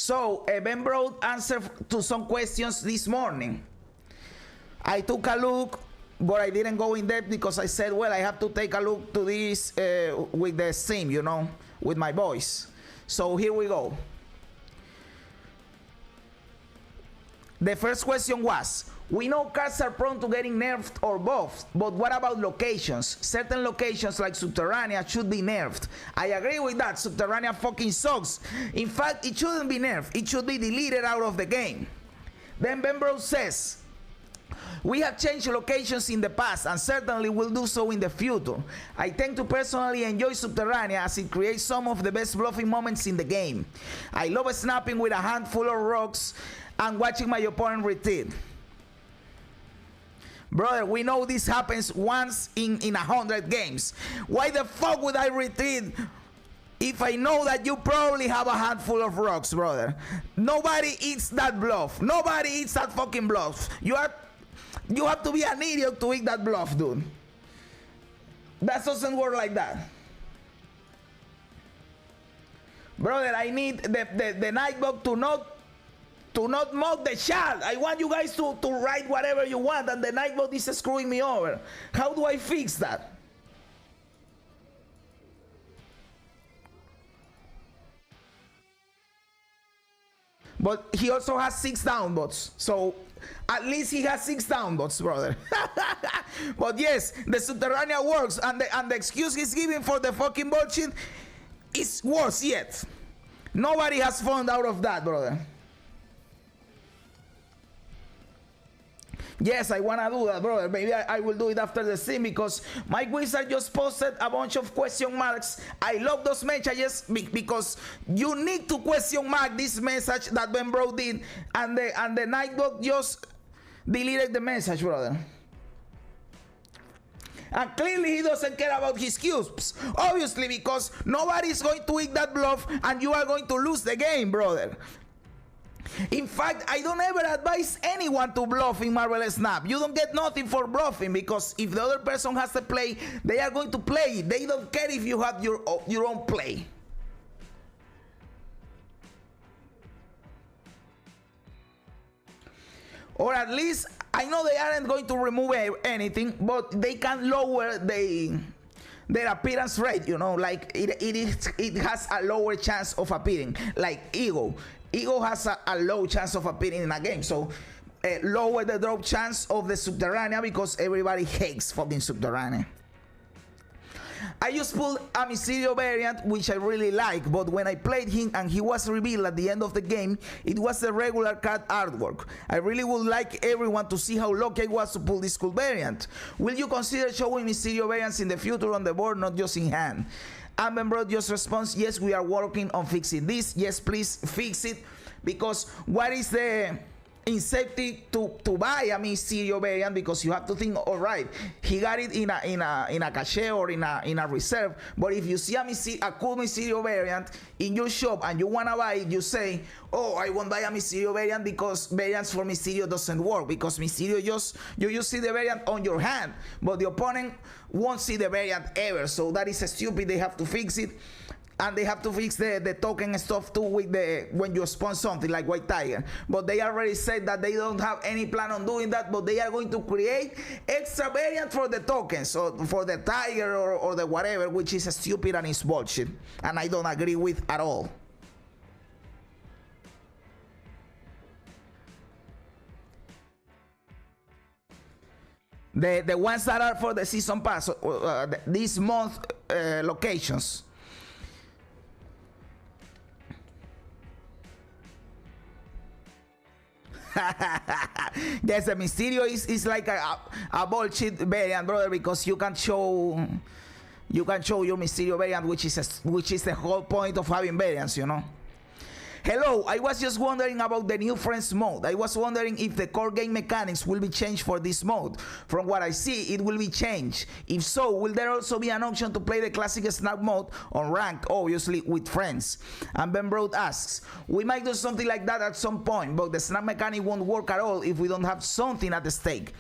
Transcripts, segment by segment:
So Ben Broad answered to some questions this morning. I took a look, but I didn't go in depth because I said, well, I have to take a look to this with the sim, you know, with my voice. So here we go. The first question was, we know cards are prone to getting nerfed or buffed, but what about locations? Certain locations like Subterranea should be nerfed. I agree with that. Subterranea fucking sucks. In fact, it shouldn't be nerfed. It should be deleted out of the game. Then Ben Bro says, we have changed locations in the past and certainly will do so in the future. I tend to personally enjoy Subterranea as it creates some of the best bluffing moments in the game. I love snapping with a handful of rocks and watching my opponent retreat. Brother, we know this happens once in 100 games. Why the fuck would I retreat if I know that you probably have a handful of rocks, brother? Nobody eats that bluff. Nobody eats that fucking bluff. You have to be an idiot to eat that bluff, dude. That doesn't work like that. Brother, I need the Nightbot to not mock the chat. I want you guys to write whatever you want, and the Nightbot is screwing me over. How do I fix that? But he also has 6 downvotes, so at least he has 6 downvotes, brother. But yes, the Subterranea works, and the excuse he's giving for the fucking bullshit is worse yet. Nobody has found out of that, brother. Yes, I wanna do that, brother. Maybe I will do it after the stream because Mike Wizard just posted a bunch of question marks. I love those messages because you need to question mark this message that Ben Bro did, and the Nightbot just deleted the message, brother. And clearly he doesn't care about his cubes, obviously, because nobody's going to eat that bluff and you are going to lose the game, brother. In fact, I don't ever advise anyone to bluff in Marvel Snap. You don't get nothing for bluffing because if the other person has a play, they are going to play it. They don't care if you have your own play. Or at least, I know they aren't going to remove anything, but they can lower their appearance rate, you know, like it has a lower chance of appearing, like Ego. Ego has a low chance of appearing in a game, so lower the drop chance of the Subterranea because everybody hates fucking Subterranea. I just pulled a Mysterio variant, which I really like, but when I played him and he was revealed at the end of the game, it was the regular card artwork. I really would like everyone to see how lucky I was to pull this cool variant. Will you consider showing Mysterio variants in the future on the board, not just in hand? And Ben Bro just responds, yes, we are working on fixing this. Yes, please fix it, because what is the incentive to buy a Mysterio variant? Because you have to think, all right, he got it in a cache or in a reserve, but if you see a cool Mysterio variant in your shop and you wanna buy it, you say, oh, I won't buy a Mysterio variant because variants for Mysterio doesn't work, because Mysterio you just see the variant on your hand, but the opponent won't see the variant ever. So that is stupid. They have to fix it. And they have to fix the token stuff too with when you spawn something like White Tiger. But they already said that they don't have any plan on doing that, but they are going to create extra variant for the tokens, so for the Tiger or the whatever, which is stupid and is bullshit. And I don't agree with at all. The ones that are for the season pass, this month locations. Yes, the Mysterio is like a bullshit variant, brother, because you can show your Mysterio variant, which is the whole point of having variants, you know. Hello, I was just wondering about the new Friends mode. I was wondering if the core game mechanics will be changed for this mode. From what I see, it will be changed. If so, will there also be an option to play the classic Snap mode on ranked, obviously with friends? And Ben Broad asks, we might do something like that at some point, but the Snap mechanic won't work at all if we don't have something at stake.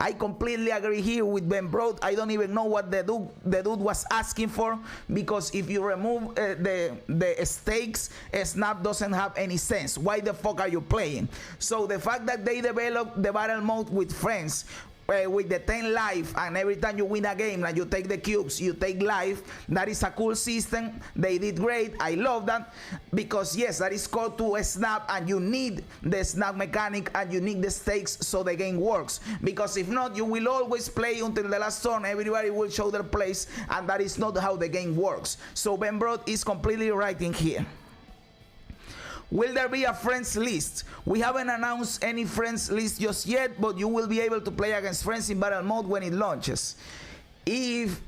I completely agree here with Ben Broad. I don't even know what the dude was asking for, because if you remove the stakes, Snap doesn't doesn't have any sense. Why the fuck are you playing? So the fact that they developed the battle mode with friends, with the 10 life, and every time you win a game and you take the cubes, you take life, that is a cool system. They did great. I love that, because yes, that is called to a snap, and you need the snap mechanic and you need the stakes so the game works, because if not, you will always play until the last turn, everybody will show their place, and that is not how the game works. So Ben Brode is completely right in here. Will there be a friends list? We haven't announced any friends list just yet, but you will be able to play against friends in battle mode when it launches. If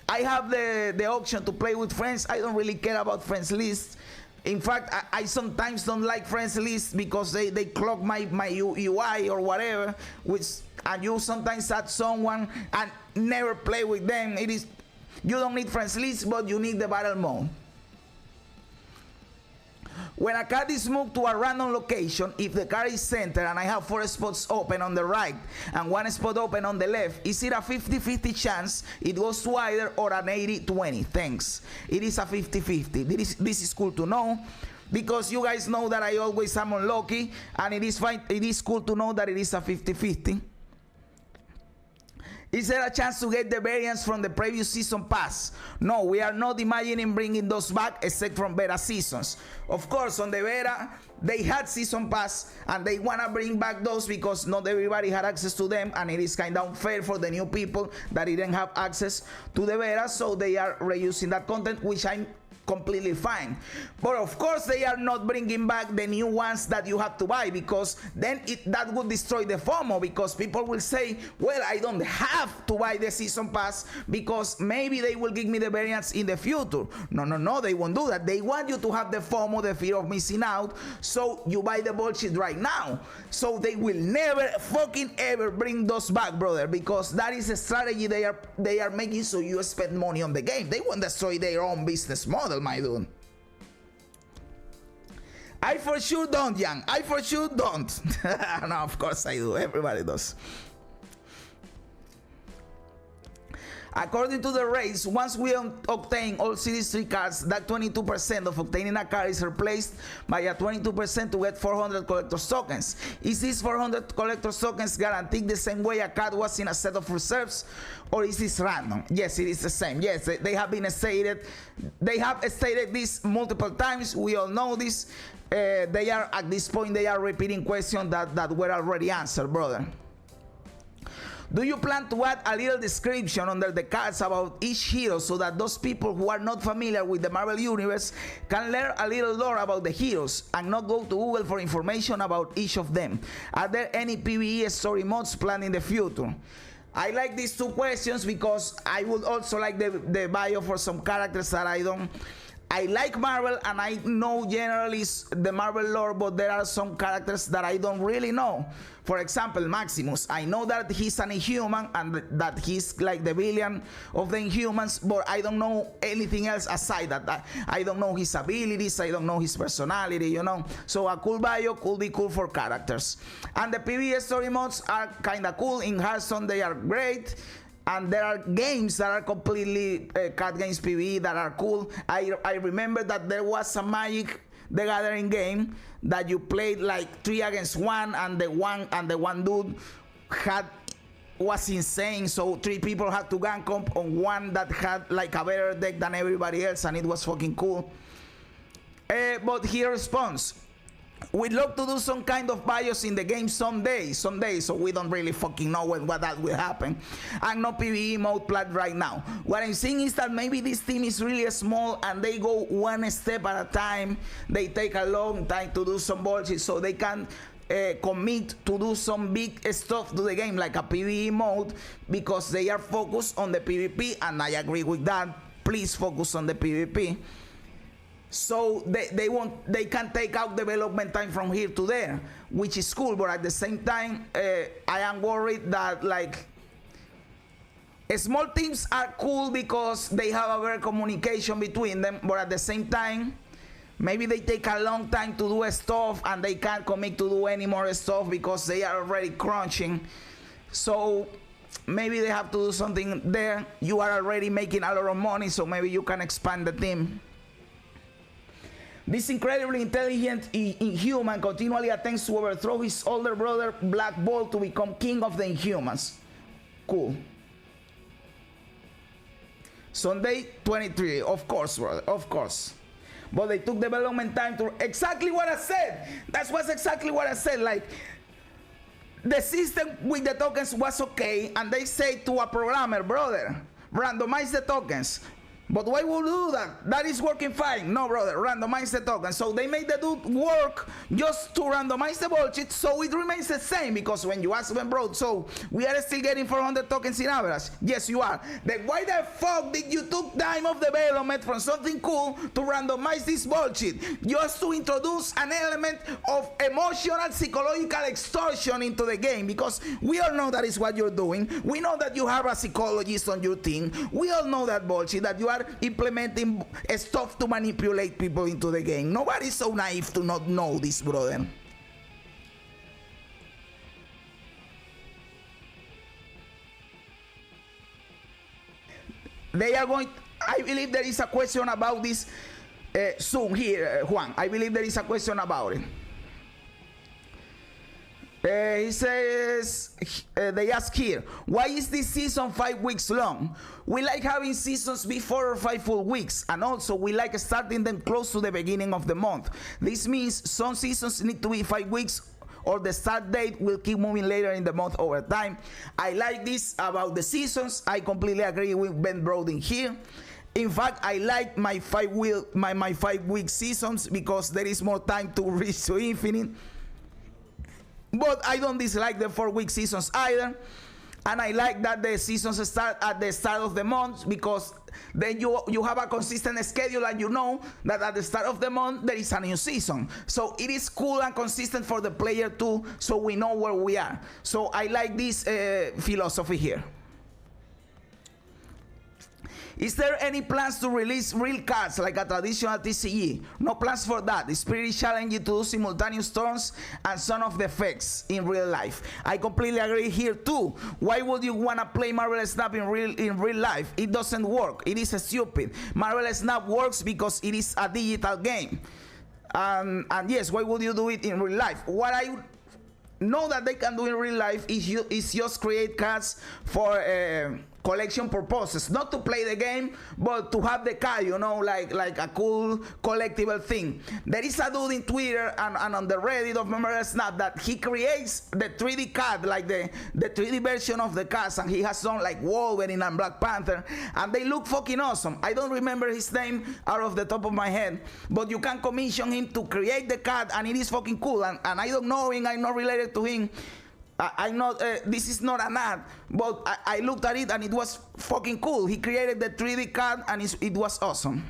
I have the option to play with friends, I don't really care about friends lists. In fact, I sometimes don't like friends lists because they clog my UI or whatever, and you sometimes add someone and never play with them. You don't need friends lists, but you need the battle mode. When a card is moved to a random location, if the card is centered and I have 4 spots open on the right and 1 spot open on the left, is it a 50-50 chance it goes to either, or an 80-20? Thanks. It is a 50-50. This is cool to know, because you guys know that I always am unlucky, and it is fine. It is cool to know that it is a 50-50. Is there a chance to get the variants from the previous season pass? No, we are not imagining bringing those back except from beta seasons. Of course, on the beta, they had season pass, and they want to bring back those because not everybody had access to them, and it is kind of unfair for the new people that didn't have access to the beta, so they are reusing that content, which I'm completely fine. But of course, they are not bringing back the new ones that you have to buy, because then that would destroy the FOMO, because people will say, well, I don't have to buy the season pass because maybe they will give me the variants in the future. No, they won't do that. They want you to have the FOMO, the fear of missing out, so you buy the bullshit right now. So they will never fucking ever bring those back, brother, because that is a strategy they are making, so you spend money on the game. They won't destroy their own business model, my dude. I for sure don't, Young. I for sure don't. No, of course I do. Everybody does. According to the race, once we obtain all Series 3 cards, that 22% of obtaining a card is replaced by a 22% to get 400 collector's tokens. Is this 400 collector's tokens guaranteed the same way a card was in a set of reserves, or is this random? Yes, it is the same. Yes, they have been stated. They have stated this multiple times. We all know this. They are, at this point, they are repeating questions that were already answered, brother. Do you plan to add a little description under the cards about each hero so that those people who are not familiar with the Marvel Universe can learn a little lore about the heroes and not go to Google for information about each of them? Are there any PvE story modes planned in the future? I like these two questions because I would also like the bio for some characters that I like Marvel, and I know generally the Marvel lore, but there are some characters that I don't really know. For example, Maximus. I know that he's an Inhuman and that he's like the villain of the Inhumans, but I don't know anything else aside that. I don't know his abilities, I don't know his personality, you know. So a cool bio could be cool for characters. And the PvE story modes are kind of cool. In Hearthstone, they are great. And there are games that are completely card games PvE that are cool. I remember that there was a Magic the Gathering game that you played like 3 against 1, and the one dude was insane. So 3 people had to gank up on one that had like a better deck than everybody else, and it was fucking cool. But he responds, we'd love to do some kind of bios in the game someday, so we don't really fucking know when that will happen. And no PvE mode planned right now. What I'm saying is that maybe this team is really small and they go one step at a time. They take a long time to do some bullshit, so they can commit to do some big stuff to the game like a PvE mode, because they are focused on the PvP, and I agree with that. Please focus on the PvP. So they can take out development time from here to there, which is cool. But at the same time, I am worried that like small teams are cool because they have a better communication between them. But at the same time, maybe they take a long time to do stuff and they can't commit to do any more stuff because they are already crunching. So maybe they have to do something there. You are already making a lot of money, so maybe you can expand the team. This incredibly intelligent Inhuman continually attempts to overthrow his older brother Black Bolt to become king of the Inhumans. Cool. Sunday 23, of course, brother, of course. But they took development time to exactly what I said. That's what's exactly what I said. Like, the system with the tokens was okay, and they say to a programmer, brother, randomize the tokens. But why would do that? That is working fine. No, brother, randomize the tokens. So they made the dude work just to randomize the bullshit, so it remains the same. Because when you ask them, bro, so we are still getting 400 tokens in average. Yes, you are. Then why the fuck did you took time of development from something cool to randomize this bullshit? Just to introduce an element of emotional, psychological extortion into the game. Because we all know that is what you're doing. We know that you have a psychologist on your team. We all know that bullshit, that you are implementing stuff to manipulate people into the game. Nobody's so naive to not know this, brother. They are going. I believe there is a question about this soon here, Juan. I believe there is a question about it. He says, they ask here, why is this season 5 weeks long? We like having seasons be 4 or 5 full weeks, and also we like starting them close to the beginning of the month. This means some seasons need to be 5 weeks, or the start date will keep moving later in the month over time. I like this about the seasons. I completely agree with Ben Broden here. In fact, I like my 5-week seasons because there is more time to reach to infinite. But I don't dislike the 4-week seasons either. And I like that the seasons start at the start of the month, because then you have a consistent schedule, and you know that at the start of the month there is a new season. So it is cool and consistent for the player too, so we know where we are. So I like this philosophy here. Is there any plans to release real cards like a traditional TCG? No plans for that. It's pretty challenging to do simultaneous turns and some of the effects in real life. I completely agree here too. Why would you want to play Marvel Snap in real life? It doesn't work. It is stupid. Marvel Snap works because it is a digital game. And yes, why would you do it in real life? What I know that they can do in real life is just create cards for collection purposes, not to play the game, but to have the card, you know, like a cool collectible thing. There is a dude in Twitter and on the Reddit of Marvel Snap that he creates the 3D card, like the 3D version of the cards, and he has some like Wolverine and Black Panther, and they look fucking awesome. I don't remember his name out of the top of my head, but you can commission him to create the card, and it is fucking cool. And I don't know him, I'm not related to him. I'm not, this is not an ad, but I looked at it and it was fucking cool. He created the 3D card and it was awesome.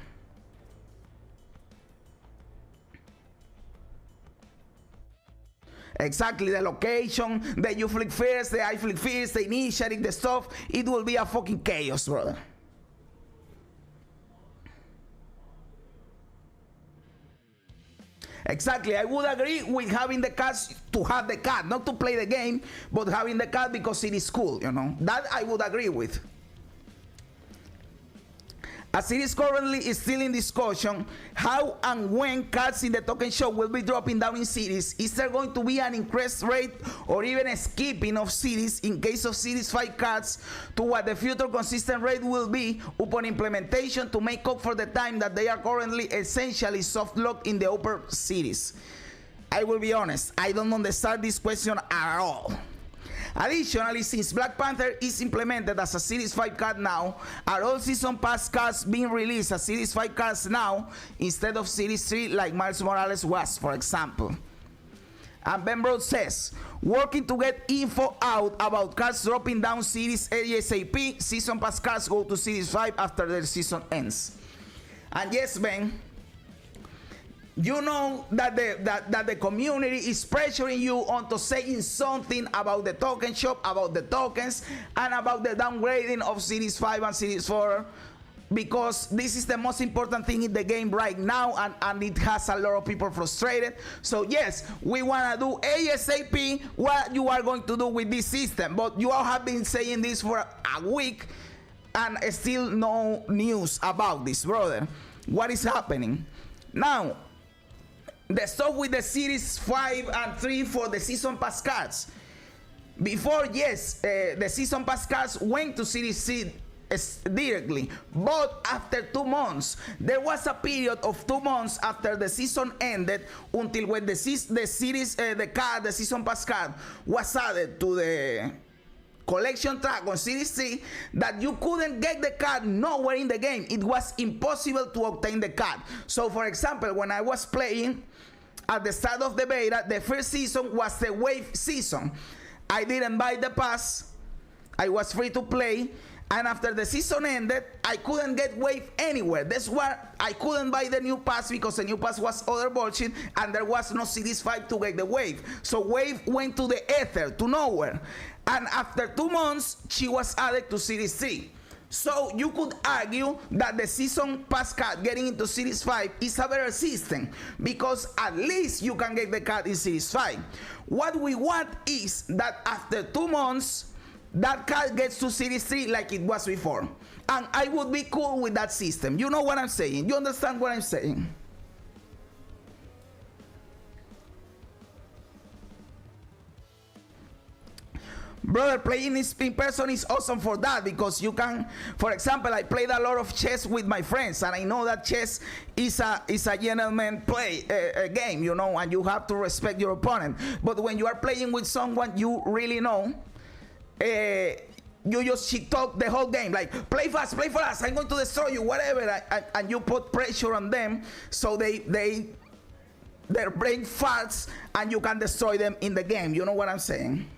Exactly, the location, the you flick first, the I flick first, the initiative, the stuff, it will be a fucking chaos, brother. Exactly, I would agree with having the cards to have the card, not to play the game, but having the card because it is cool, you know. That I would agree with. As it is currently still in discussion, how and when cards in the token shop will be dropping down in cities. Is there going to be an increased rate or even a skipping of cities in case of Series 5 cards to what the future consistent rate will be upon implementation to make up for the time that they are currently essentially soft locked in the upper cities? I will be honest, I don't understand this question at all. Additionally, since Black Panther is implemented as a Series 5 card now, are all Season Pass cards being released as Series 5 cards now instead of Series 3 like Miles Morales was, for example? And Ben Brode says, working to get info out about cards dropping down Series ASAP, Season Pass cards go to Series 5 after their season ends. And yes, Ben, you know that the community is pressuring you onto saying something about the token shop, about the tokens, and about the downgrading of Series 5 and Series 4, because this is the most important thing in the game right now, and it has a lot of people frustrated. So yes, we want to do ASAP what you are going to do with this system, but you all have been saying this for a week and still no news about this, brother. What is happening? Now, the stuff with the Series 5 and 3 for the Season Pass cards. Before, yes, the Season Pass cards went to Series C directly, but after 2 months, there was a period of 2 months after the season ended until when the Season Pass card was added to the collection track on Series C, that you couldn't get the card nowhere in the game. It was impossible to obtain the card. So for example, when I was playing at the start of the beta, the first season was the wave season. I didn't buy the pass, I was free to play, and after the season ended, I couldn't get wave anywhere. That's why I couldn't buy the new pass, because the new pass was other bullshit and there was no Series 5 to get the wave. So wave went to the ether, to nowhere. And after 2 months, she was added to Series 3. So you could argue that the season pass card getting into Series 5 is a better system, because at least you can get the card in Series 5. What we want is that after 2 months, that card gets to Series 3 like it was before. And I would be cool with that system. You know what I'm saying? You understand what I'm saying? Brother, playing in person is awesome for that, because you can, for example, I played a lot of chess with my friends, and I know that chess is a gentleman play game, you know, and you have to respect your opponent. But when you are playing with someone you really know, you just shit talk the whole game, like play fast, I'm going to destroy you, whatever, and you put pressure on them, so their brain farts and you can destroy them in the game. You know what I'm saying?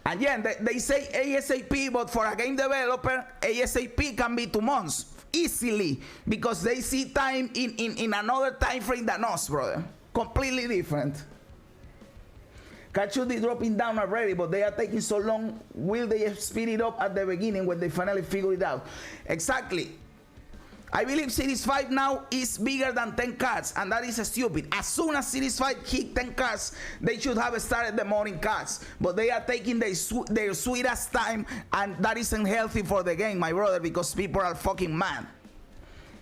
And yeah, they say ASAP, but for a game developer, ASAP can be 2 months easily, because they see time in another time frame than us, brother. Completely different. Cards should be dropping down already, but they are taking so long. Will they speed it up at the beginning when they finally figure it out? Exactly. I believe Series 5 now is bigger than 10 cards, and that is stupid. As soon as Series 5 hit 10 cards, they should have started the morning cards. But they are taking their sweetest time, and that isn't healthy for the game, my brother, because people are fucking mad.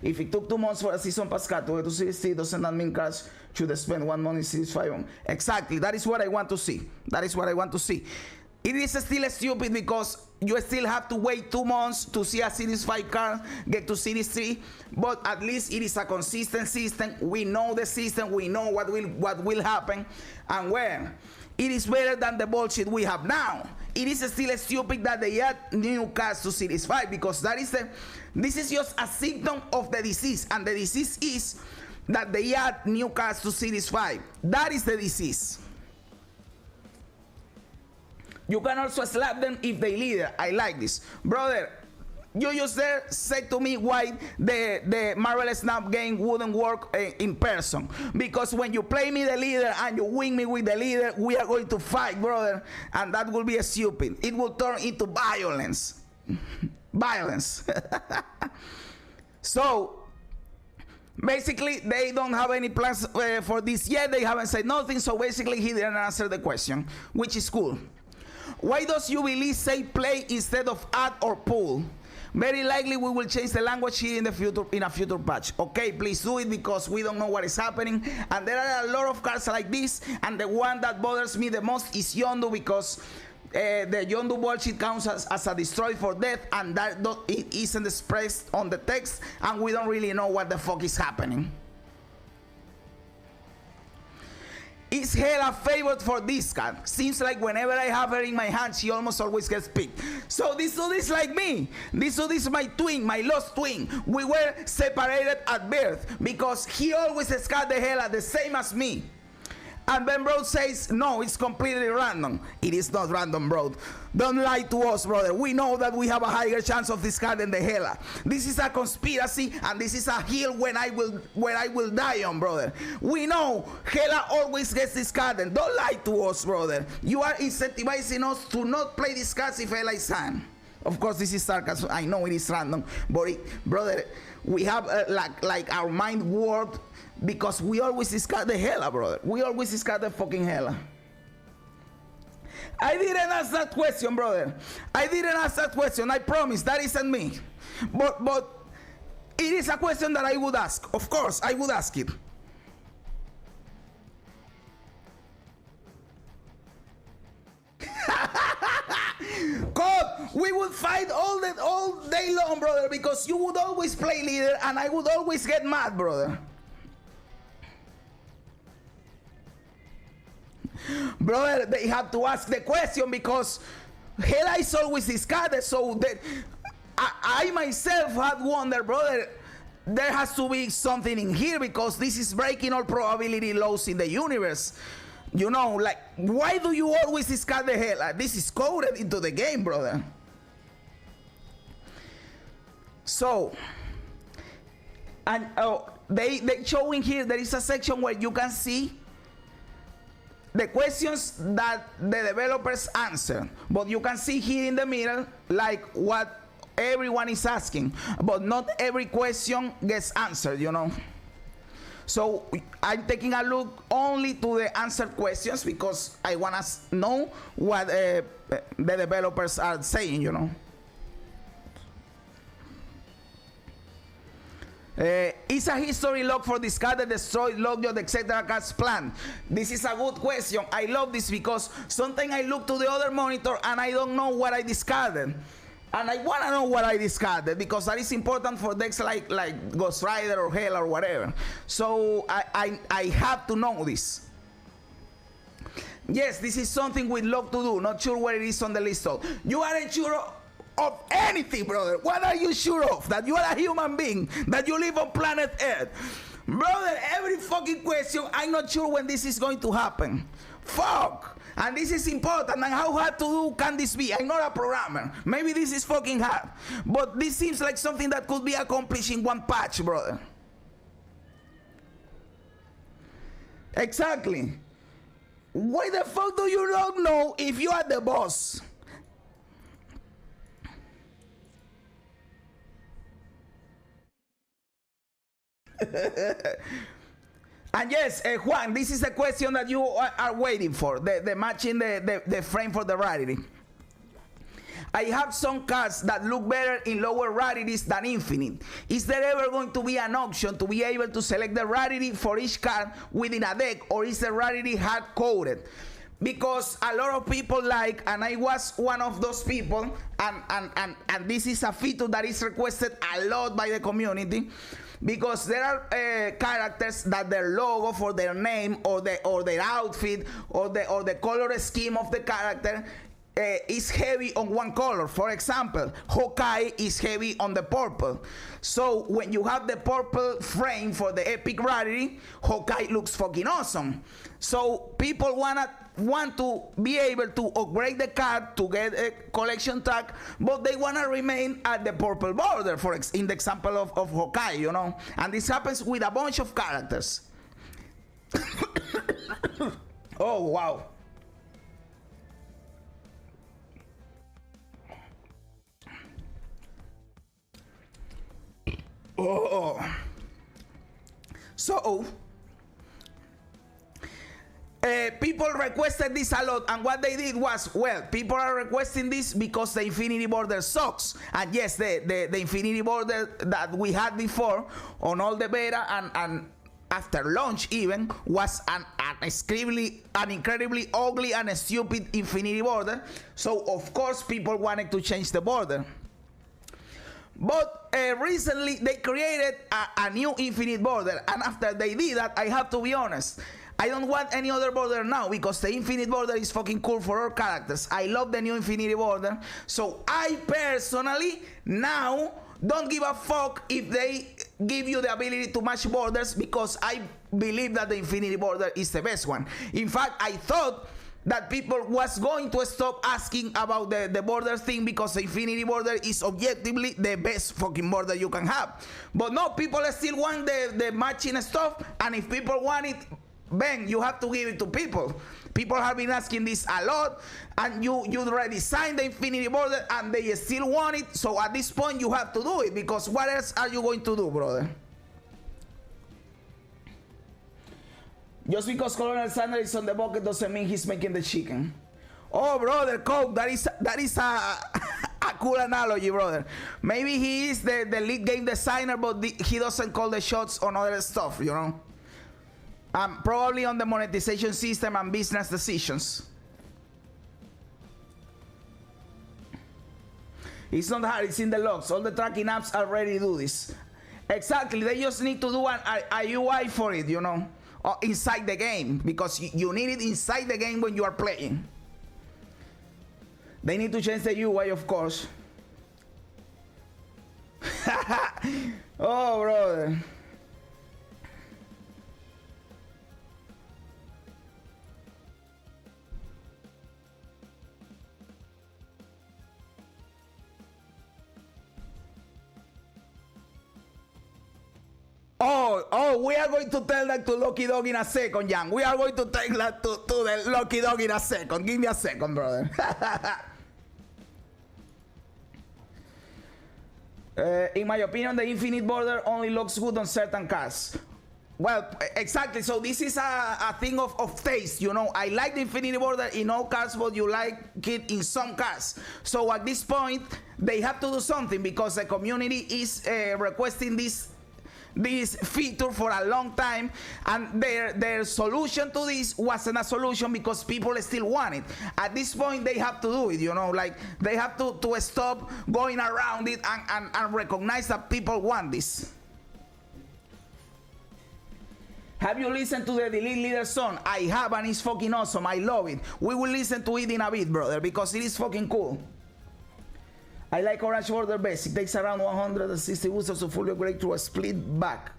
If it took 2 months for a season pass card to get to Series 3, doesn't that mean cards should spend 1 month in Series 5 on? Exactly, that is what I want to see. That is what I want to see. It is still stupid, because you still have to wait 2 months to see a Series 5 card get to Series 3, but at least it is a consistent system. We know the system, we know what will happen, and where. It is better than the bullshit we have now. It is still stupid that they add new cards to Series 5, because this is just a symptom of the disease, and the disease is that they add new cards to Series 5. That is the disease. You can also slap them if they leader. I like this. Brother, you just there said to me why the Marvel Snap game wouldn't work in person. Because when you play me the leader and you win me with the leader, we are going to fight, brother. And that will be stupid. It will turn into violence. Violence. So, basically, they don't have any plans for this yet. They haven't said nothing. So basically, he didn't answer the question, which is cool. Why does Jubilee say play instead of add or pull? Very likely we will change the language here in the future, in a future patch. Okay, please do it, because we don't know what is happening, and there are a lot of cards like this, and the one that bothers me the most is Yondu, because the Yondu bullshit counts as a destroy for death, and that it isn't expressed on the text, and we don't really know what the fuck is happening. Is Hela favored for this card? Seems like whenever I have her in my hand, she almost always gets picked. So this dude is like me. This dude is my twin, my lost twin. We were separated at birth, because he always scarred the Hela the same as me. And Ben Bro says, no, it's completely random. It is not random, bro. Don't lie to us, brother. We know that we have a higher chance of discarding the Hela. This is a conspiracy, and this is a hill when I will die on, brother. We know Hela always gets discarded. Don't lie to us, brother. You are incentivizing us to not play these cards if Hela is hand. Of course, this is sarcasm. I know it is random, but brother, we have like our mind warped, because we always discard the Hela, brother. We always discard the fucking Hela. I didn't ask that question, brother. I didn't ask that question. I promise that isn't me. But it is a question that I would ask. Of course, I would ask it. we would fight all day long, brother, because you would always play leader and I would always get mad, brother. Brother, they have to ask the question because Hela is always discarded, so that I myself had wondered, brother, there has to be something in here because this is breaking all probability laws in the universe. You know, like, why do you always discard the Hela? This is coded into the game, brother. So, and they showing here there is a section where you can see the questions that the developers answer, but you can see here in the middle like what everyone is asking, but not every question gets answered, you know. So I'm taking a look only to the answered questions because I want to know what the developers are saying, you know. Is a history log for discarded, destroyed, logged, etc. cards planned? This is a good question. I love this because sometimes I look to the other monitor and I don't know what I discarded. And I want to know what I discarded because that is important for decks like Ghost Rider or Hell or whatever. So I have to know this. Yes, this is something we'd love to do. Not sure where it is on the list. You aren't sure of anything, brother. What are you sure of? That you are a human being, that you live on planet Earth. Brother, every fucking question, I'm not sure when this is going to happen. Fuck. And this is important. And how hard to do can this be? I'm not a programmer. Maybe this is fucking hard. But this seems like something that could be accomplished in one patch, brother. Exactly. Why the fuck do you not know if you are the boss? And yes, Juan, this is a question that you are waiting for, the matching the frame for the rarity. I have some cards that look better in lower rarities than infinite. Is there ever going to be an option to be able to select the rarity for each card within a deck, or is the rarity hard coded? Because a lot of people like, and I was one of those people, and this is a feature that is requested a lot by the community, because there are characters that their logo for their name or their outfit or the color scheme of the character is heavy on one color. For example, Hawkeye is heavy on the purple. So when you have the purple frame for the epic rarity, Hawkeye looks fucking awesome. So people want to be able to upgrade the card to get a collection tag, but they want to remain at the purple border, in the example of Hawkeye, you know. And this happens with a bunch of characters. Oh, wow. Oh. So people requested this a lot, and what they did was, well, people are requesting this because the Infinity Border sucks. And yes, the Infinity Border that we had before on all the beta and after launch even was an incredibly ugly and stupid Infinity Border. So of course people wanted to change the border. But recently they created a new Infinite Border, and after they did that, I have to be honest, I don't want any other border now because the Infinite Border is fucking cool for all characters. I love the new Infinity Border. So I personally now don't give a fuck if they give you the ability to match borders, because I believe that the Infinity Border is the best one. In fact, I thought that people was going to stop asking about the border thing because the Infinity Border is objectively the best fucking border you can have. But no, people still want the matching stuff, and if people want it, Ben, you have to give it to people. People have been asking this a lot, and you already signed the Infinity Border and they still want it. So at this point you have to do it, because what else are you going to do, brother? Just because Colonel Sanders is on the bucket doesn't mean he's making the chicken. Oh, brother, Coke, that is a cool analogy, brother. Maybe he is the lead game designer, but he doesn't call the shots on other stuff, you know. Probably on the monetization system and business decisions. It's not hard, it's in the logs. All the tracking apps already do this. Exactly, they just need to do a UI for it, you know, inside the game, because you need it inside the game when you are playing. They need to change the UI, of course. Oh, brother. Oh, we are going to tell that to Lucky Dog in a second, Jan. We are going to tell that to the Lucky Dog in a second. Give me a second, brother. In my opinion, the Infinite Border only looks good on certain cars. Well, exactly. So this is a thing of taste, you know. I like the Infinity Border in all cars, but you like it in some cars. So at this point, they have to do something because the community is requesting this feature for a long time, and their solution to this wasn't a solution because people still want it. At this point, they have to do it, you know, like they have to stop going around it and recognize that people want this. Have you listened to the Delete Leader song? I have, and it's fucking awesome. I love it. We will listen to it in a bit, brother, because it is fucking cool. I like Orange Border best. It takes around 160 boosters to fully upgrade to a split back.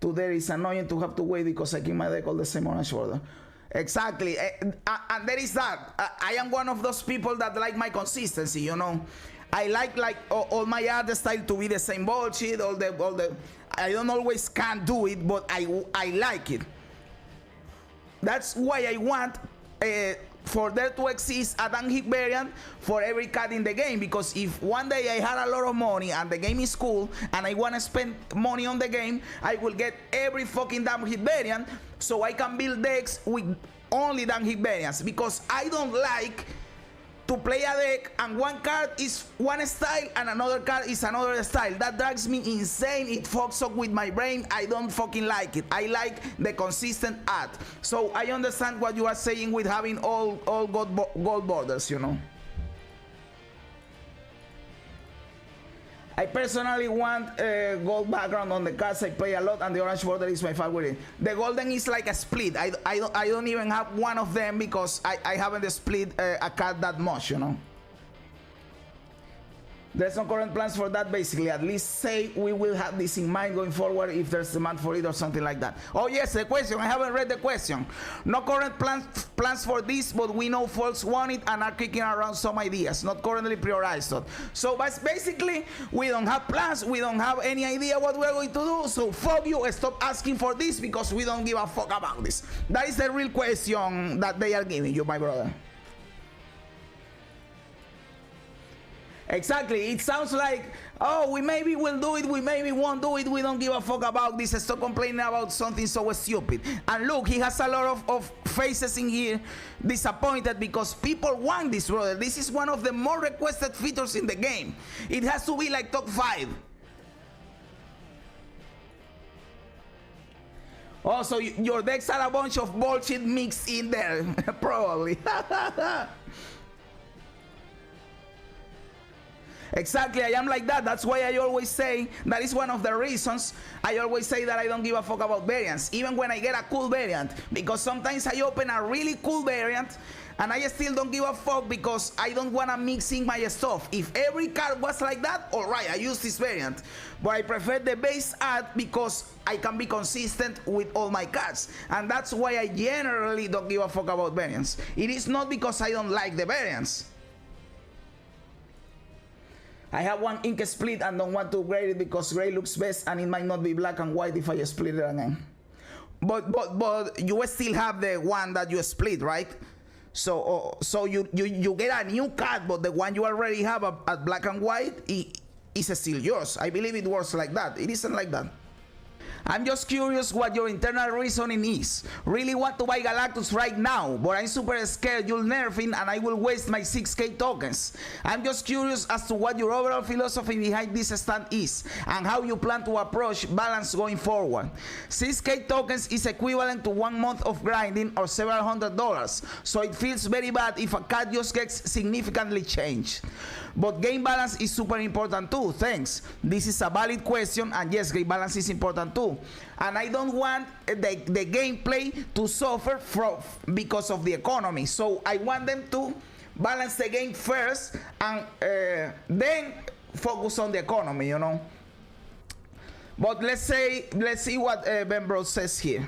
To there is annoying to have to wait because I keep my deck all the same Orange Border. Exactly, and there is that. I am one of those people that like my consistency, you know. I like all my art style to be the same bullshit. All the. I don't always can do it, but I like it. That's why I want for there to exist a down hit variant for every card in the game, because if one day I had a lot of money and the game is cool and I want to spend money on the game, I will get every fucking down hit variant so I can build decks with only down hit variants, because I don't like to play a deck and one card is one style and another card is another style. That drives me insane. It fucks up with my brain. I don't fucking like it. I like the consistent art. So I understand what you are saying with having all gold borders, you know. I personally want gold background on the cards I play a lot, and the orange border is my favorite. The golden is like a split. I don't even have one of them because I haven't split a card that much, you know. There's no current plans for that, basically. At least say we will have this in mind going forward if there's demand for it or something like that. Oh yes, the question. I haven't read the question. No current plans for this, but we know folks want it and are kicking around some ideas. Not currently prioritized. So but basically, we don't have plans. We don't have any idea what we're going to do. So fuck you. Stop asking for this because we don't give a fuck about this. That is the real question that they are giving you, my brother. Exactly. It sounds like, oh, we maybe will do it, we maybe won't do it, we don't give a fuck about this. Stop complaining about something so stupid. And look, he has a lot of faces in here disappointed because people want this, brother. This is one of the more requested features in the game. It has to be like top 5. Also, your decks are a bunch of bullshit mixed in there, probably. Exactly, I am like that. That's why I always say, that is one of the reasons I always say that I don't give a fuck about variants, even when I get a cool variant, because sometimes I open a really cool variant and I still don't give a fuck because I don't want to mix in my stuff. If every card was like that, alright, I use this variant, but I prefer the base art because I can be consistent with all my cards, and that's why I generally don't give a fuck about variants. It is not because I don't like the variants. I have one ink split and don't want to upgrade it because gray looks best and it might not be black and white if I split it again. But you still have the one that you split, right? So you get a new card, but the one you already have at black and white is still yours. I believe it works like that. It isn't like that. I'm just curious what your internal reasoning is. Really want to buy Galactus right now, but I'm super scared you'll nerf him and I will waste my 6k tokens. I'm just curious as to what your overall philosophy behind this stand is and how you plan to approach balance going forward. 6k tokens is equivalent to 1 month of grinding or several $100, so it feels very bad if a cut just gets significantly changed. But game balance is super important too. Thanks. This is a valid question, and yes, game balance is important too. And I don't want the gameplay to suffer because of the economy. So I want them to balance the game first and then focus on the economy, you know. But let's see what Ben Bros says here.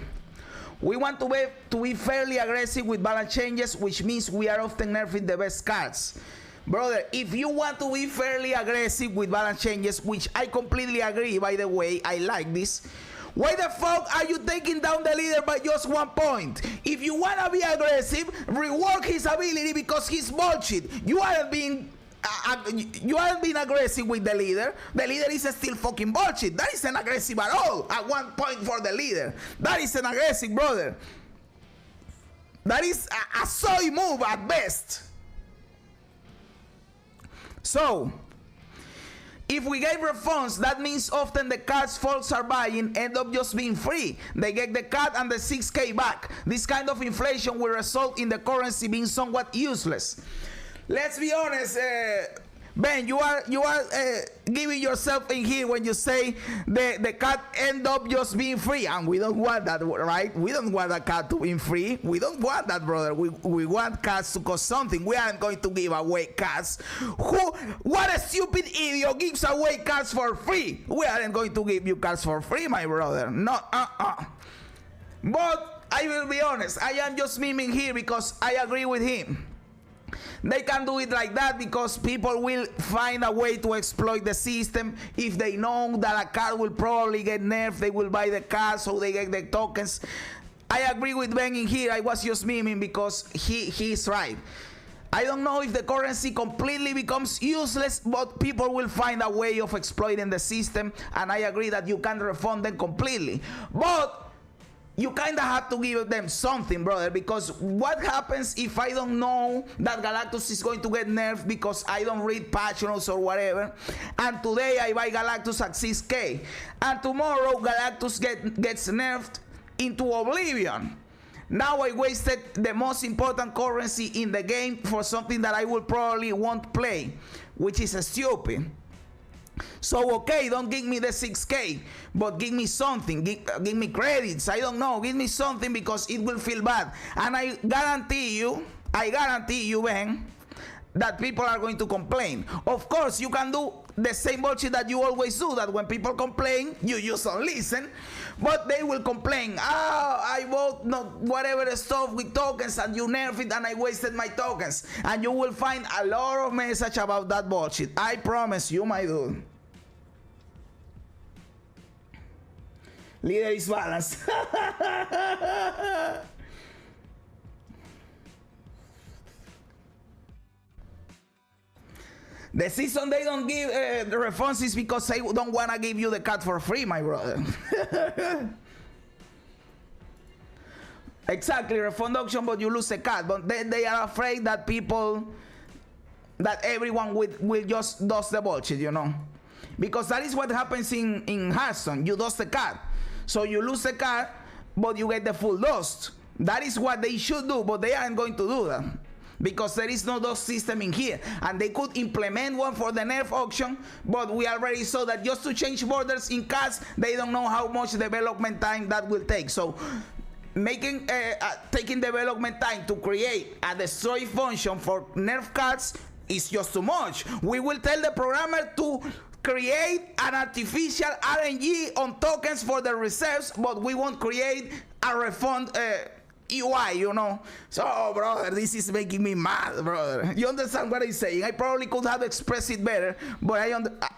We want to be fairly aggressive with balance changes, which means we are often nerfing the best cards. Brother, if you want to be fairly aggressive with balance changes, which I completely agree, by the way, I like this, why the fuck are you taking down the leader by just 1 point? If you want to be aggressive, rework his ability because he's bullshit. You aren't being aggressive with the leader. The leader is still fucking bullshit. That isn't aggressive at all. At 1 point for the leader. That isn't aggressive, brother. That is a soy move at best. So, if we get refunds, that means often the cards folks are buying end up just being free. They get the card and the 6k back. This kind of inflation will result in the currency being somewhat useless. Let's be honest, Ben, you are giving yourself in here when you say the card end up just being free, and we don't want that, right? We don't want a card to be free. We don't want that, brother. We want cards to cost something. We aren't going to give away cards. What a stupid idiot gives away cards for free? We aren't going to give you cards for free, my brother. No, But I will be honest, I am just memeing here because I agree with him. They can do it like that because people will find a way to exploit the system. If they know that a card will probably get nerfed, they will buy the card so they get the tokens. I agree with Ben in here. I was just memeing because he's right. I don't know if the currency completely becomes useless, but people will find a way of exploiting the system, and I agree that you can't refund them completely. But you kind of have to give them something, brother, because what happens if I don't know that Galactus is going to get nerfed because I don't read patch notes or whatever, and today I buy Galactus at 6k, and tomorrow Galactus gets nerfed into oblivion? Now I wasted the most important currency in the game for something that I will probably won't play, which is stupid. So okay, don't give me the 6k, but give me something, give me credits, I don't know, give me something because it will feel bad. And I guarantee you, Ben, that people are going to complain. Of course, you can do the same bullshit that you always do, that when people complain, you just don't listen, but they will complain. I bought whatever stuff with tokens and you nerfed it and I wasted my tokens. And you will find a lot of message about that bullshit. I promise you, my dude. Leader is balanced. The season they don't give the refunds is because they don't want to give you the card for free, my brother. Exactly, refund auction, but you lose the card. But they are afraid that everyone will just does the bullshit, you know. Because that is what happens in Hearthstone. You dust the card. So you lose the card, but you get the full dust. That is what they should do, but they aren't going to do that. Because there is no dust system in here, and they could implement one for the nerf auction, but we already saw that just to change borders in cards, they don't know how much development time that will take. So taking development time to create a destroy function for nerf cards is just too much. We will tell the programmer to create an artificial RNG on tokens for the reserves, but we won't create a refund UI, you know. So, brother, this is making me mad, brother. You understand what I'm saying? I probably could have expressed it better, but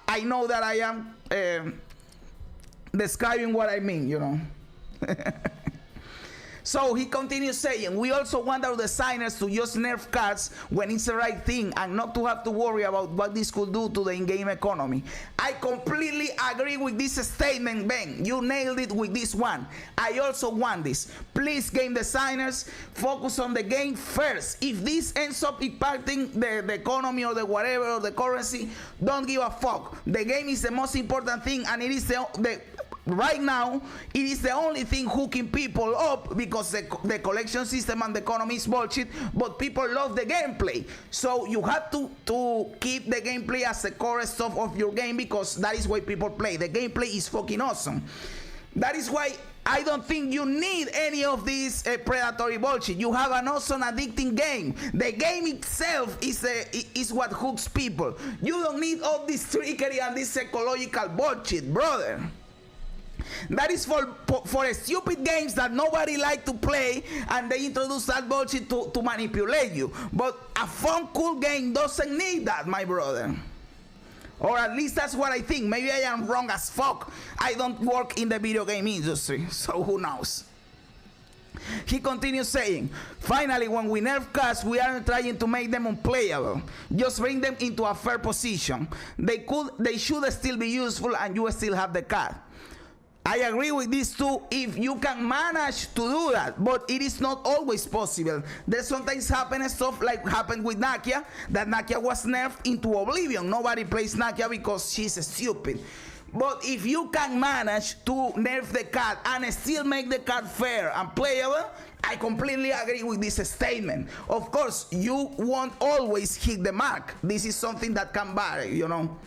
I know that I am describing what I mean, you know. So he continues saying, we also want our designers to just nerf cards when it's the right thing and not to have to worry about what this could do to the in-game economy. I completely agree with this statement, Ben. You nailed it with this one. I also want this. Please, game designers, focus on the game first. If this ends up impacting the economy or the whatever or the currency, don't give a fuck. The game is the most important thing, and it is the right now, it is the only thing hooking people up, because the collection system and the economy is bullshit, but people love the gameplay. So you have to keep the gameplay as the core stuff of your game, because that is why people play. The gameplay is fucking awesome. That is why I don't think you need any of this predatory bullshit. You have an awesome addicting game. The game itself is what hooks people. You don't need all this trickery and this psychological bullshit, brother. That is for stupid games that nobody like to play, and they introduce that bullshit to manipulate you. But a fun, cool game doesn't need that, my brother. Or at least that's what I think. Maybe I am wrong as fuck. I don't work in the video game industry, so who knows. He continues saying, finally, when we nerf cards, we aren't trying to make them unplayable. Just bring them into a fair position. They should still be useful, and you still have the card. I agree with this too, if you can manage to do that, but it is not always possible. There sometimes happen stuff like happened with Nakia, that Nakia was nerfed into oblivion. Nobody plays Nakia because she's stupid. But if you can manage to nerf the card and still make the card fair and playable, I completely agree with this statement. Of course, you won't always hit the mark. This is something that can vary, you know.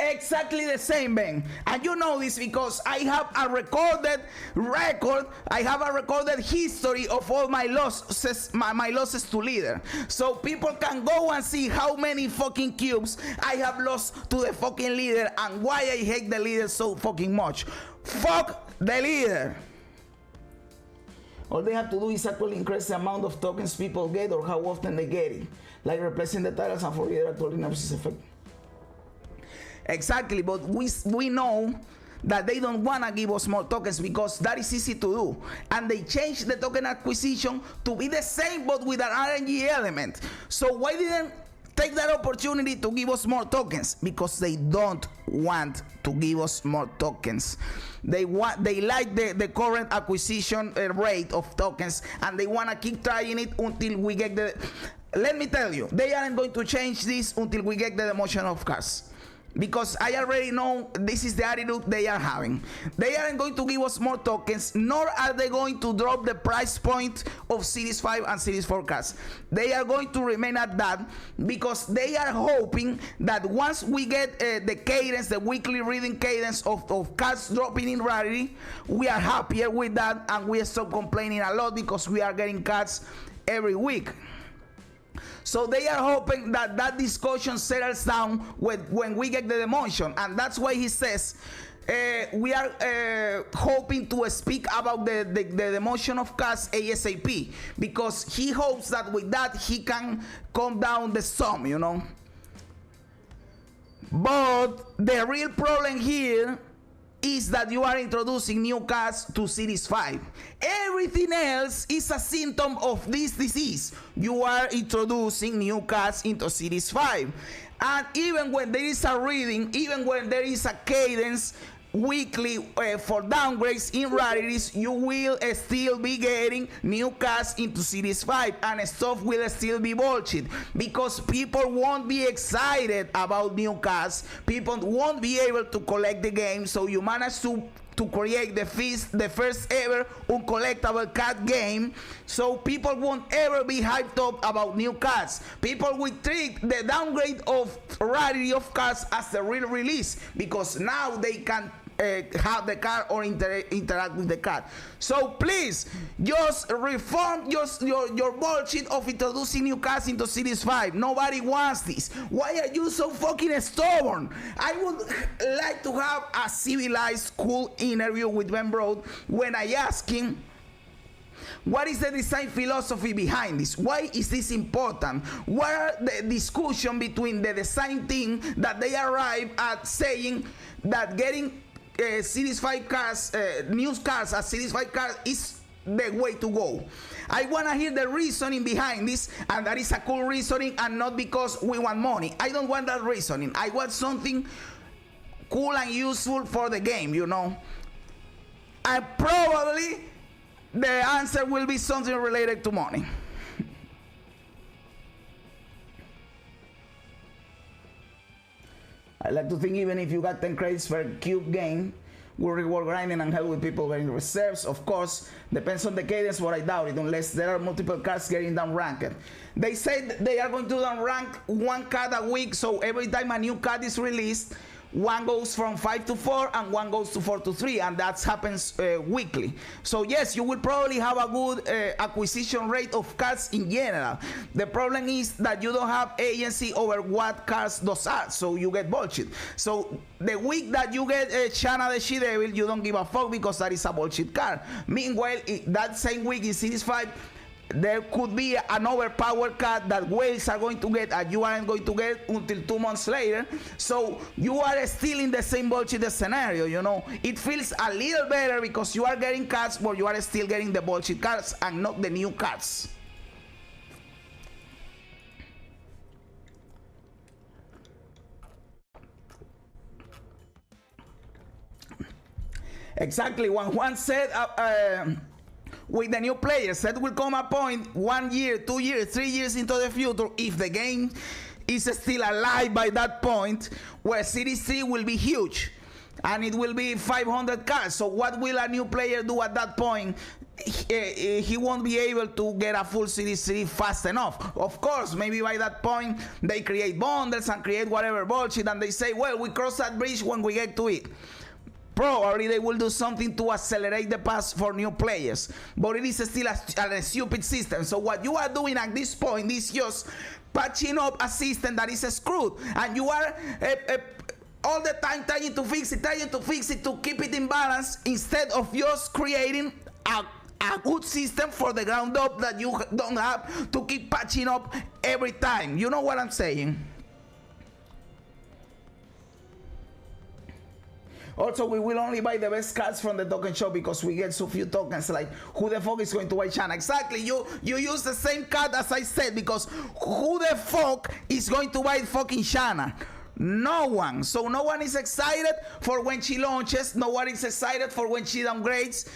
Exactly the same, Ben. And you know this because I have a recorded record. I have a recorded history of all my losses, my losses to leader. So people can go and see how many fucking cubes I have lost to the fucking leader and why I hate the leader so fucking much. Fuck the leader. All they have to do is actually increase the amount of tokens people get or how often they get it. Like replacing the titles and for leader actually nemesis effect. Exactly, but we know that they don't want to give us more tokens because that is easy to do. And they changed the token acquisition to be the same but with an RNG element. So why didn't take that opportunity to give us more tokens? Because they don't want to give us more tokens. They like the current acquisition rate of tokens, and they want to keep trying it until we get the... Let me tell you, they aren't going to change this until we get the demotion of cards. Because I already know this is the attitude they are having. They aren't going to give us more tokens, nor are they going to drop the price point of Series 5 and Series 4 cards. They are going to remain at that because they are hoping that once we get the cadence, the weekly reading cadence of cards dropping in rarity, we are happier with that and we stop complaining a lot because we are getting cards every week. So they are hoping that that discussion settles down when we get the demotion, and that's why he says we are hoping to speak about the demotion of cards ASAP, because he hopes that with that he can calm down the storm, you know. But the real problem here is that you are introducing new cards to Series 5. Everything else is a symptom of this disease. You are introducing new cards into Series 5. And even when there is a reading, even when there is a cadence weekly for downgrades in rarities, you will still be getting new cards into Series 5, and stuff will still be bullshit because people won't be excited about new cards. People won't be able to collect the game, so you manage to create the first ever uncollectible card game, so people won't ever be hyped up about new cards. People will treat the downgrade of rarity of cards as the real release because now they can have the card or interact with the card. So please, just reform your bullshit of introducing new cards into Series 5. Nobody wants this. Why are you so fucking stubborn? I would like to have a civilized, cool interview with Ben Brode when I ask him, what is the design philosophy behind this? Why is this important? What are the discussion between the design team that they arrive at saying that getting Series 5 cards, new cards as Series 5 cards is the way to go. I want to hear the reasoning behind this, and that is a cool reasoning, and not because we want money. I don't want that reasoning. I want something cool and useful for the game, you know. And probably the answer will be something related to money. I like to think even if you got 10 credits per cube game, will reward grinding and help with people getting reserves. Of course, depends on the cadence, but I doubt it unless there are multiple cards getting down ranked. They said they are going to down rank one card a week, so every time a new card is released, one goes from 5 to 4 and one goes to 4 to 3, and that happens weekly. So yes, you will probably have a good acquisition rate of cards in general. The problem is that you don't have agency over what cards those are, so you get bullshit. So the week that you get Shanna the She-Devil, you don't give a fuck because that is a bullshit card. Meanwhile, that same week in Series 5, there could be an overpowered card that whales are going to get and you aren't going to get until 2 months later. So you are still in the same bullshit scenario, you know. It feels a little better because you are getting cards, but you are still getting the bullshit cards and not the new cards. Exactly. One said with the new players, that will come a point 1 year, 2 years, 3 years into the future, if the game is still alive by that point, where Series 3 will be huge and it will be 500 cards. So what will a new player do at that point? He won't be able to get a full Series 3 fast enough. Of course, maybe by that point they create bundles and create whatever bullshit, and they say, well, we cross that bridge when we get to it. Probably they will do something to accelerate the path for new players, but it is still a stupid system. So what you are doing at this point is just patching up a system that is screwed, and you are all the time trying to fix it to keep it in balance, instead of just creating a good system for the ground up that you don't have to keep patching up every time. You know what I'm saying? Also, we will only buy the best cards from the token shop because we get so few tokens. Like, who the fuck is going to buy Shanna? Exactly, you use the same card as I said, because who the fuck is going to buy fucking Shanna? No one. So no one is excited for when she launches. No one is excited for when she downgrades.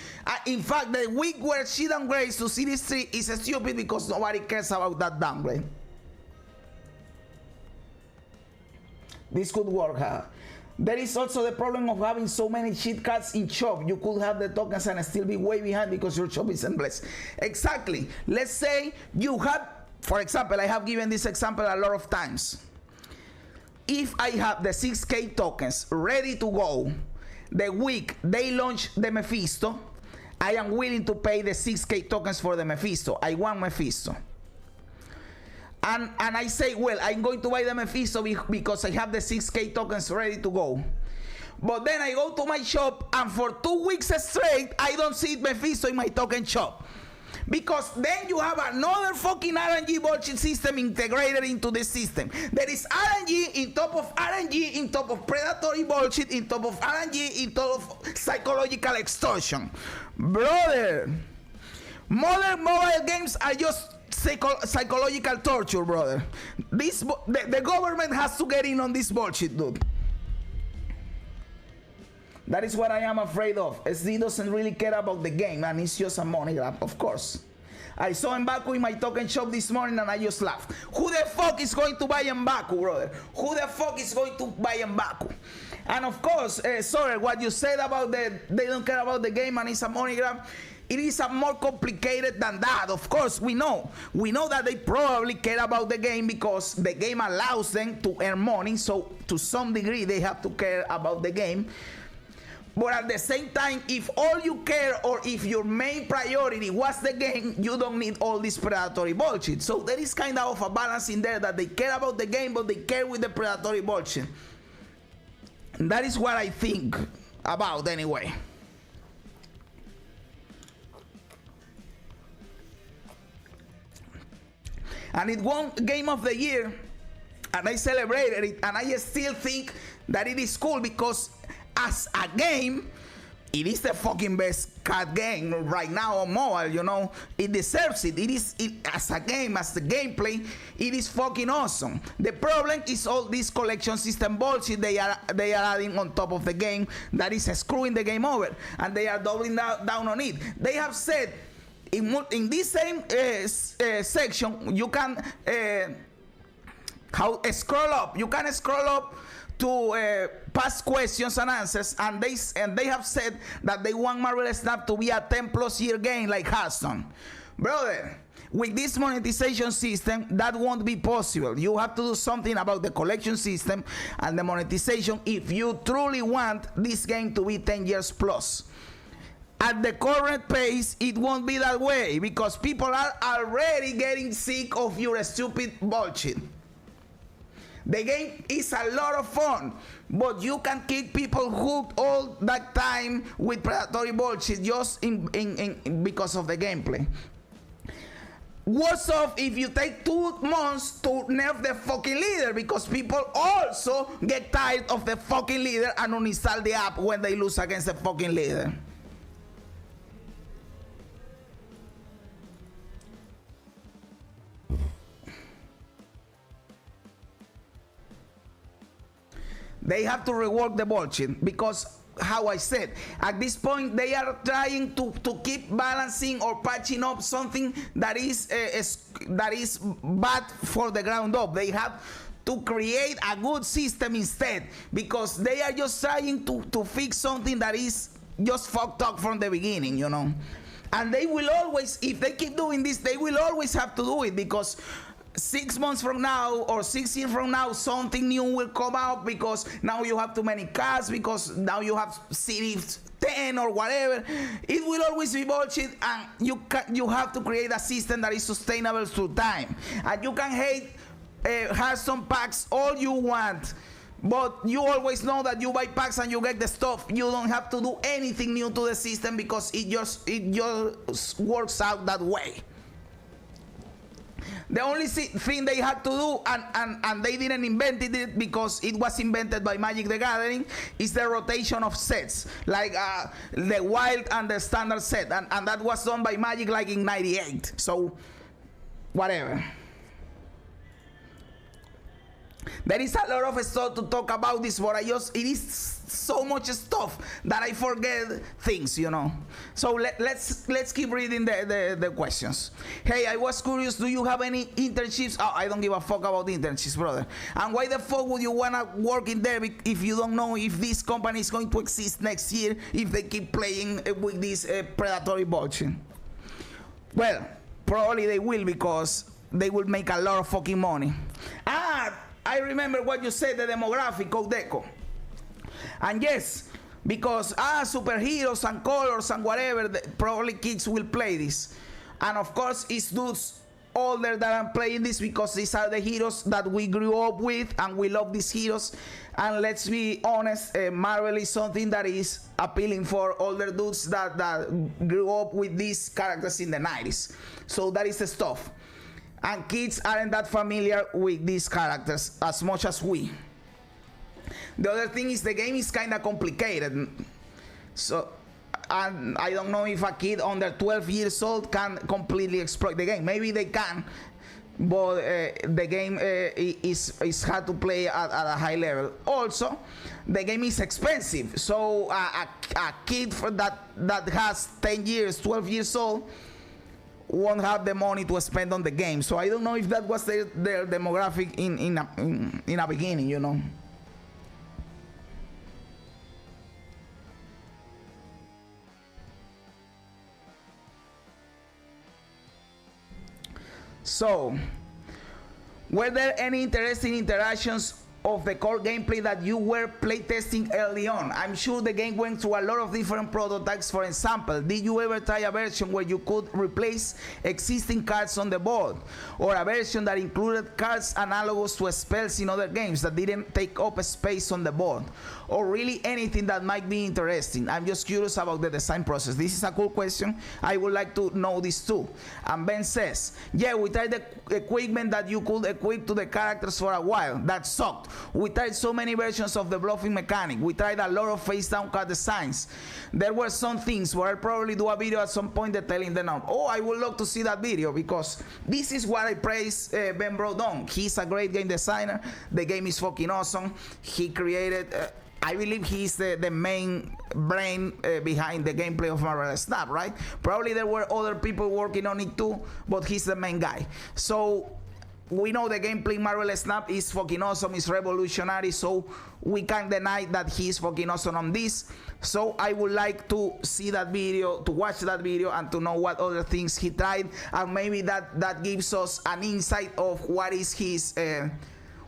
In fact, the week where she downgrades to Series 3 is stupid because nobody cares about that downgrade. This could work, huh? There is also the problem of having so many cheat cards in shop. You could have the tokens and still be way behind because your shop isn't blessed. Exactly. Let's say you have, for example, I have given this example a lot of times. If I have the 6K tokens ready to go the week they launch the Mephisto, I am willing to pay the 6K tokens for the Mephisto. I want Mephisto. And I say, well, I'm going to buy the Mephisto because I have the 6K tokens ready to go. But then I go to my shop and for 2 weeks straight, I don't see Mephisto in my token shop. Because then you have another fucking RNG bullshit system integrated into the system. There is RNG in top of RNG, in top of predatory bullshit, in top of RNG, in top of psychological extortion. Brother, modern mobile games are just psychological torture, brother. The government has to get in on this bullshit, dude. That is what I am afraid of. SD doesn't really care about the game, and it's just a money grab, of course. I saw M'Baku in my token shop this morning and I just laughed. Who the fuck is going to buy M'Baku, brother? Who the fuck is going to buy M'Baku? And of course, sorry, what you said about they don't care about the game and it's a money grab, it is more complicated than that. Of course, we know that they probably care about the game because the game allows them to earn money, so to some degree they have to care about the game. But at the same time, if all you care or if your main priority was the game, you don't need all this predatory bullshit. So there is kind of a balance in there that they care about the game, but they care with the predatory bullshit. And that is what I think about anyway. And it won Game of the Year, and I celebrated it, and I still think that it is cool because as a game, it is the fucking best card game right now on mobile, you know. It deserves it. It is as a game, as the gameplay, it is fucking awesome. The problem is all this collection system bullshit they are adding on top of the game that is screwing the game over, and they are doubling down on it. They have said in this same section you can scroll up. You can scroll up to past questions and answers, and they have said that they want Marvel Snap to be a 10+ year game like Hearthstone. Brother, with this monetization system, that won't be possible. You have to do something about the collection system and the monetization if you truly want this game to be 10 years plus. At the current pace, it won't be that way because people are already getting sick of your stupid bullshit. The game is a lot of fun, but you can keep people hooked all that time with predatory bullshit just because of the gameplay. What's up if you take 2 months to nerf the fucking leader because people also get tired of the fucking leader and uninstall the app when they lose against the fucking leader? They have to rework the bullshit because, how I said, at this point they are trying to keep balancing or patching up something that is bad for the ground up. They have to create a good system instead because they are just trying to fix something that is just fucked up from the beginning, you know. And they will always, if they keep doing this, they will always have to do it because 6 months from now or 6 years from now, something new will come out because now you have too many cards, because now you have Series 10 or whatever. It will always be bullshit, and you have to create a system that is sustainable through time. And you can hate Hearthstone packs all you want, but you always know that you buy packs and you get the stuff. You don't have to do anything new to the system because it just works out that way. The only thing they had to do, and they didn't invent it because it was invented by Magic the Gathering, is the rotation of sets, like the wild and the standard set, and that was done by Magic like in '98. So, whatever. There is a lot of stuff to talk about this, but it is so much stuff that I forget things, you know. So let's keep reading the questions. Hey, I was curious, do you have any internships? Oh, I don't give a fuck about internships, brother. And why the fuck would you wanna work in there if you don't know if this company is going to exist next year if they keep playing with this predatory bullshit? Well, probably they will because they will make a lot of fucking money. I remember what you said, the demographic, Codeco. And yes, because superheroes and colors and whatever, probably kids will play this. And of course, it's dudes older that are playing this because these are the heroes that we grew up with and we love these heroes. And let's be honest, Marvel is something that is appealing for older dudes that grew up with these characters in the 90s. So that is the stuff. And kids aren't that familiar with these characters as much as we. The other thing is the game is kind of complicated. So, and I don't know if a kid under 12 years old can completely exploit the game. Maybe they can, but the game is hard to play at a high level. Also, the game is expensive. So a kid that has 10 years, 12 years old, won't have the money to spend on the game. So I don't know if that was their demographic in a beginning, you know. So, were there any interesting interactions of the core gameplay that you were playtesting early on? I'm sure the game went through a lot of different prototypes. For example, did you ever try a version where you could replace existing cards on the board, or a version that included cards analogous to spells in other games that didn't take up space on the board, or really anything that might be interesting? I'm just curious about the design process. This is a cool question. I would like to know this too. And Ben says, yeah, we tried the equipment that you could equip to the characters for a while. That sucked. We tried so many versions of the bluffing mechanic. We tried a lot of face down card designs. There were some things where I'll probably do a video at some point detailing them out. Oh, I would love to see that video, because this is what I praise Ben Brode on. He's a great game designer. The game is fucking awesome. He created I believe he's the main brain behind the gameplay of Marvel Snap, right? Probably there were other people working on it too, but he's the main guy. So we know the gameplay Marvel Snap is fucking awesome, it's revolutionary, so we can't deny that he's fucking awesome on this. So I would like to see that video, to watch that video, and to know what other things he tried, and maybe that gives us an insight of what is his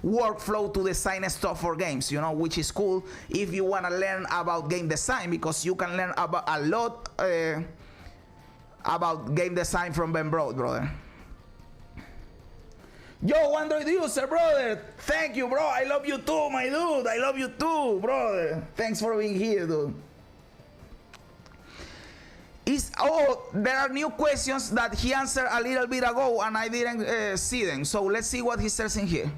workflow to design stuff for games, you know, which is cool if you want to learn about game design, because you can learn about a lot about game design from Ben Brode, brother. Yo, Android user, brother, thank you, bro. I love you too, my dude. I love you too, brother. Thanks for being here, dude. There are new questions that he answered a little bit ago and I didn't see them, so let's see what he says in here.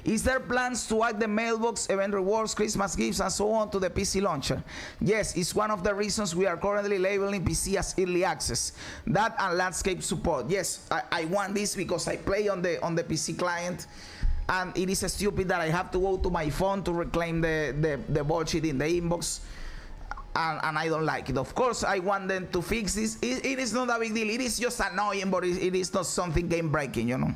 Is there plans to add the mailbox, event rewards, Christmas gifts, and so on to the PC launcher? Yes, it's one of the reasons we are currently labeling PC as early access. That and landscape support. Yes, I want this because I play on the PC client, and it is stupid that I have to go to my phone to reclaim the bullshit in the inbox. And I don't like it. Of course, I want them to fix this. It is not a big deal. It is just annoying, but it is not something game breaking, you know.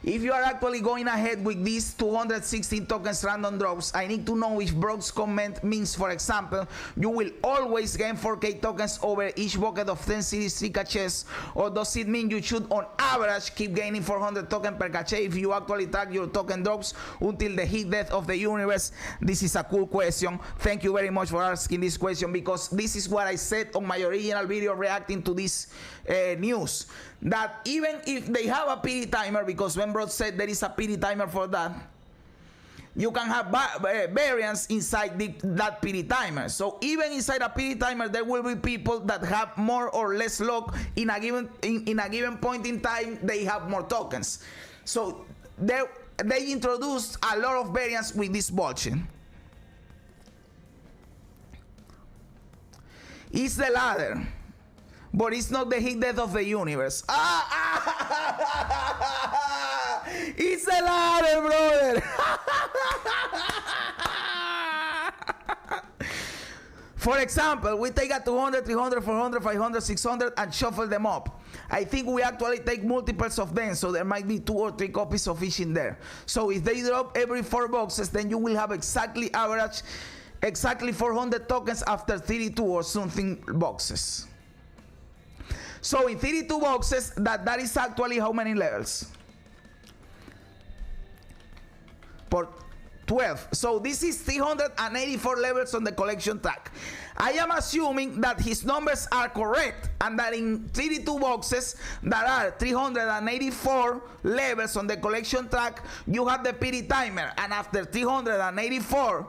If you are actually going ahead with these 216 tokens random drops, I need to know if Brode's comment means, for example, you will always gain 4K tokens over each bucket of 10 Series 3 caches, or does it mean you should on average keep gaining 400 tokens per cache if you actually track your token drops until the heat death of the universe? This is a cool question. Thank you very much for asking this question, because this is what I said on my original video reacting to this news, that even if they have a PD timer, because Ben Brode said there is a PD timer for that, you can have variants inside that PD timer. So even inside a PD timer, there will be people that have more or less luck in a given point in time. They have more tokens. So they introduced a lot of variants with this bullshit. It's the ladder, but it's not the heat death of the universe. It's a ladder, brother. For example, we take a 200, 300, 400, 500, 600 and shuffle them up. I think we actually take multiples of them, so there might be 2 or 3 copies of each in there. So if they drop every 4 boxes, then you will have exactly 400 tokens after 32 or something boxes. So in 32 boxes, that is actually how many levels? For 12. So this is 384 levels on the collection track. I am assuming that his numbers are correct, and that in 32 boxes that are 384 levels on the collection track, you have the PD timer, and after 384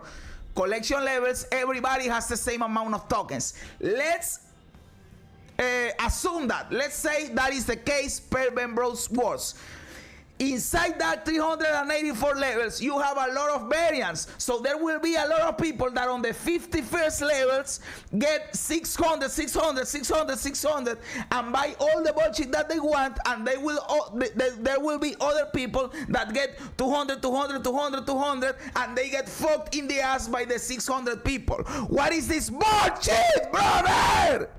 collection levels, everybody has the same amount of tokens. Let's assume that. Let's say that is the case per Ben Brode's words. Inside that 384 levels, you have a lot of variants. So there will be a lot of people that on the 51st levels get 600, 600, 600, 600 and buy all the bullshit that they want, and there will be other people that get 200, 200, 200, 200, and they get fucked in the ass by the 600 people. What is this bullshit, brother?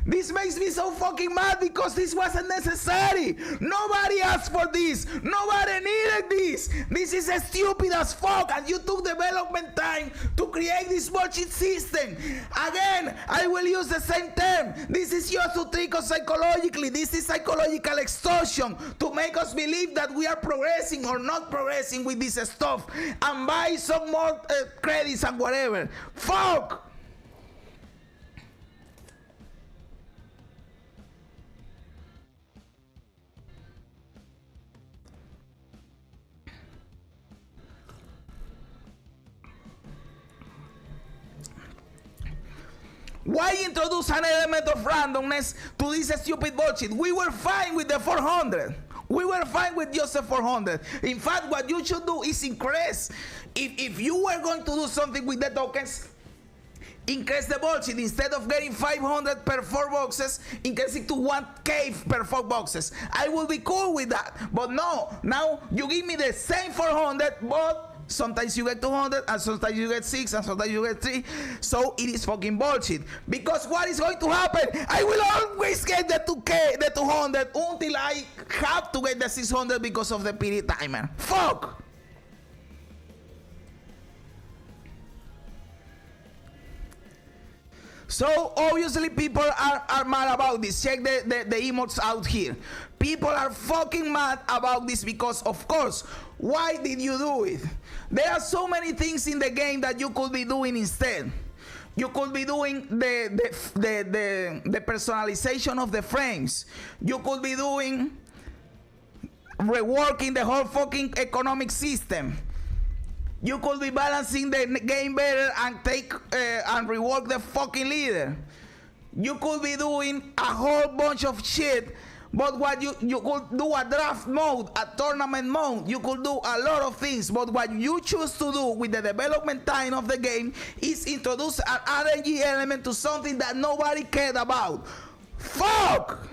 This makes me so fucking mad, because this wasn't necessary. Nobody asked for this. Nobody needed this. This is stupid as fuck, and you took development time to create this bullshit system. Again, I will use the same term. This is just to trick us psychologically. This is psychological extortion to make us believe that we are progressing or not progressing with this stuff and buy some more credits and whatever. Fuck! Why introduce an element of randomness to this stupid bullshit? We were fine with the 400. We were fine with just a 400. In fact, what you should do is increase. If you were going to do something with the tokens, increase the bullshit. Instead of getting 500 per 4 boxes, increase it to 1K per 4 boxes. I will be cool with that. But no, now you give me the same 400, but sometimes you get 200, and sometimes you get 6, and sometimes you get 3. So it is fucking bullshit. Because what is going to happen? I will always get the 2K, the 200, until I have to get the 600 because of the PD timer. Fuck! So obviously people are mad about this. Check the emotes out here. People are fucking mad about this because, of course, why did you do it? There are so many things in the game that you could be doing instead. You could be doing the personalization of the frames. You could be doing reworking the whole fucking economic system. You could be balancing the game better and take and rework the fucking leader. You could be doing a whole bunch of shit, but what you could do a draft mode, a tournament mode. You could do a lot of things, but what you choose to do with the development time of the game is introduce an RNG element to something that nobody cared about. Fuck!